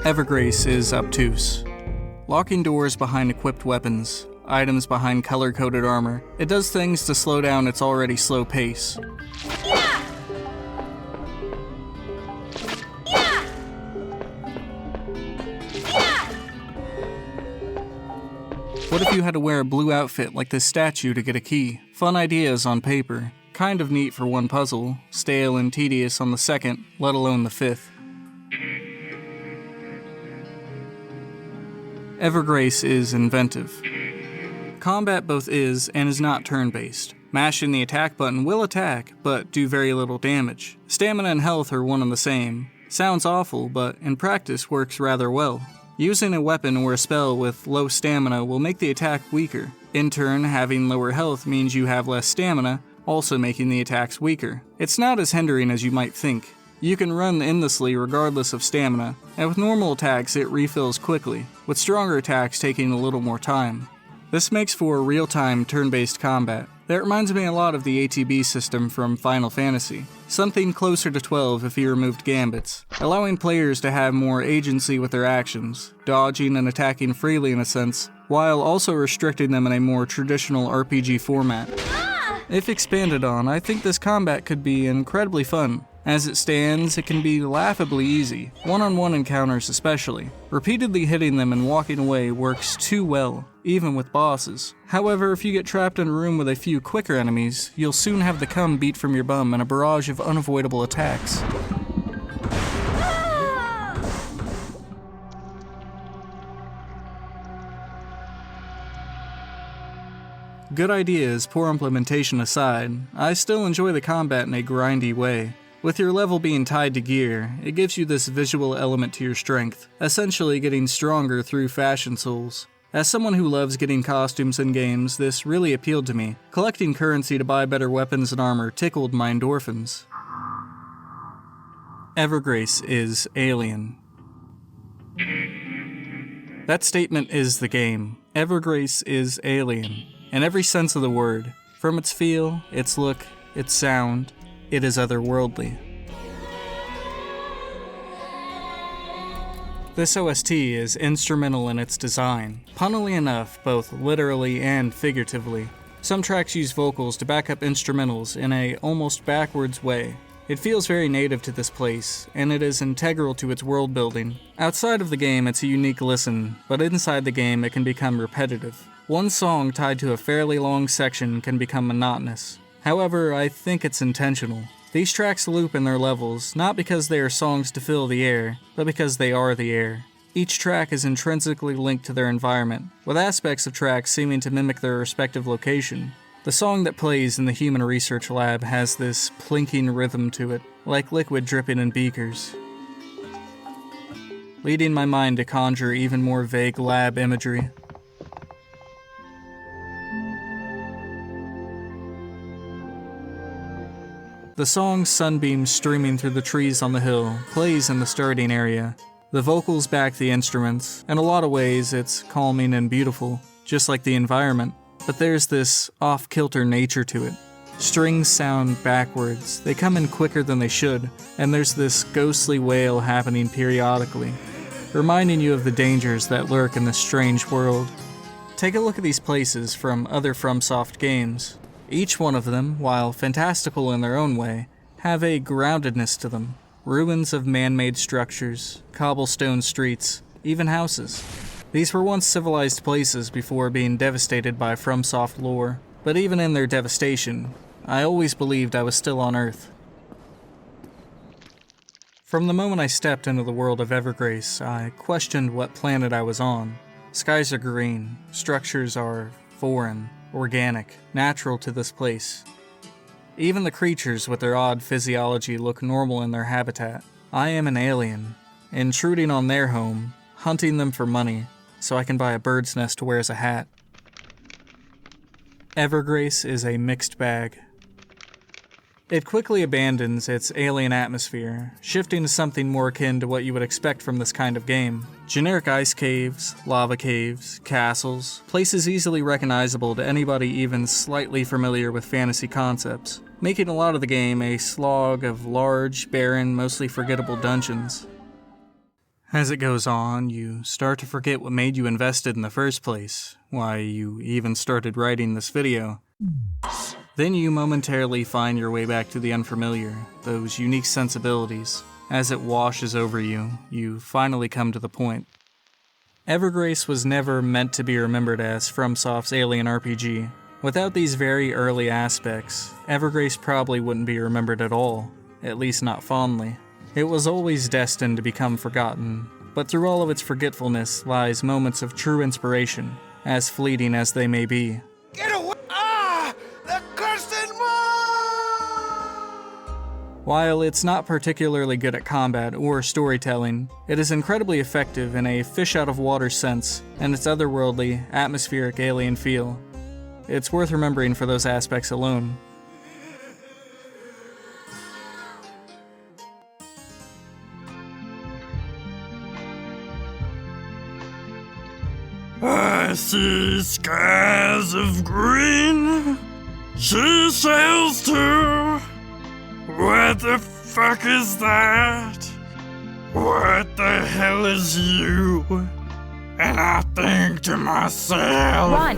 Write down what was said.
Evergrace is obtuse. Locking doors behind equipped weapons, items behind color-coded armor, it does things to slow down its already slow pace. What if you had to wear a blue outfit like this statue to get a key? Fun ideas on paper. Kind of neat for one puzzle, stale and tedious on the second, let alone the fifth. Evergrace is inventive. Combat both is and is not turn-based. Mashing the attack button will attack, but do very little damage. Stamina and health are one and the same. Sounds awful, but in practice works rather well. Using a weapon or a spell with low stamina will make the attack weaker. In turn, having lower health means you have less stamina, also making the attacks weaker. It's not as hindering as you might think. You can run endlessly regardless of stamina, and with normal attacks it refills quickly, with stronger attacks taking a little more time. This makes for real-time turn-based combat. That reminds me a lot of the ATB system from Final Fantasy. Something closer to 12 if you removed gambits, allowing players to have more agency with their actions, dodging and attacking freely in a sense, while also restricting them in a more traditional RPG format. If expanded on, I think this combat could be incredibly fun. As it stands, it can be laughably easy, one-on-one encounters especially. Repeatedly hitting them and walking away works too well, even with bosses. However, if you get trapped in a room with a few quicker enemies, you'll soon have the cum beat from your bum and a barrage of unavoidable attacks. Good ideas, poor implementation aside, I still enjoy the combat in a grindy way. With your level being tied to gear, it gives you this visual element to your strength, essentially getting stronger through fashion souls. As someone who loves getting costumes in games, this really appealed to me. Collecting currency to buy better weapons and armor tickled my endorphins. Evergrace is alien. That statement is the game. Evergrace is alien. In every sense of the word. From its feel, its look, its sound, it is otherworldly. This OST is instrumental in its design, funnily enough, both literally and figuratively. Some tracks use vocals to back up instrumentals in a almost backwards way. It feels very native to this place, and it is integral to its world building. Outside of the game, it's a unique listen, but inside the game, it can become repetitive. One song tied to a fairly long section can become monotonous. However, I think it's intentional. These tracks loop in their levels, not because they are songs to fill the air, but because they are the air. Each track is intrinsically linked to their environment, with aspects of tracks seeming to mimic their respective location. The song that plays in the Human Research Lab has this plinking rhythm to it, like liquid dripping in beakers, leading my mind to conjure even more vague lab imagery. The song Sunbeams Streaming Through the Trees on the Hill plays in the starting area. The vocals back the instruments. In a lot of ways, it's calming and beautiful, just like the environment. But there's this off-kilter nature to it. Strings sound backwards, they come in quicker than they should, and there's this ghostly wail happening periodically, reminding you of the dangers that lurk in this strange world. Take a look at these places from other Fromsoft games. Each one of them, while fantastical in their own way, have a groundedness to them. Ruins of man-made structures, cobblestone streets, even houses. These were once civilized places before being devastated by Fromsoft lore, but even in their devastation, I always believed I was still on Earth. From the moment I stepped into the world of Evergrace, I questioned what planet I was on. Skies are green, structures are foreign, organic, natural to this place. Even the creatures with their odd physiology look normal in their habitat. I am an alien, intruding on their home, hunting them for money, so I can buy a bird's nest to wear as a hat. Evergrace is a mixed bag. It quickly abandons its alien atmosphere, shifting to something more akin to what you would expect from this kind of game. Generic ice caves, lava caves, castles, places easily recognizable to anybody even slightly familiar with fantasy concepts, making a lot of the game a slog of large, barren, mostly forgettable dungeons. As it goes on, you start to forget what made you invested in the first place, why you even started writing this video. Then you momentarily find your way back to the unfamiliar, those unique sensibilities. As it washes over you, you finally come to the point. Evergrace was never meant to be remembered as Fromsoft's alien RPG. Without these very early aspects, Evergrace probably wouldn't be remembered at all, at least not fondly. It was always destined to become forgotten, but through all of its forgetfulness lies moments of true inspiration, as fleeting as they may be. Get away! Ah! The cursed moon! While it's not particularly good at combat or storytelling, it is incredibly effective in a fish-out-of-water sense and its otherworldly, atmospheric alien feel. It's worth remembering for those aspects alone. I see skies of green. She sails too. What the fuck is that? What the hell is you? And I think to myself, Run!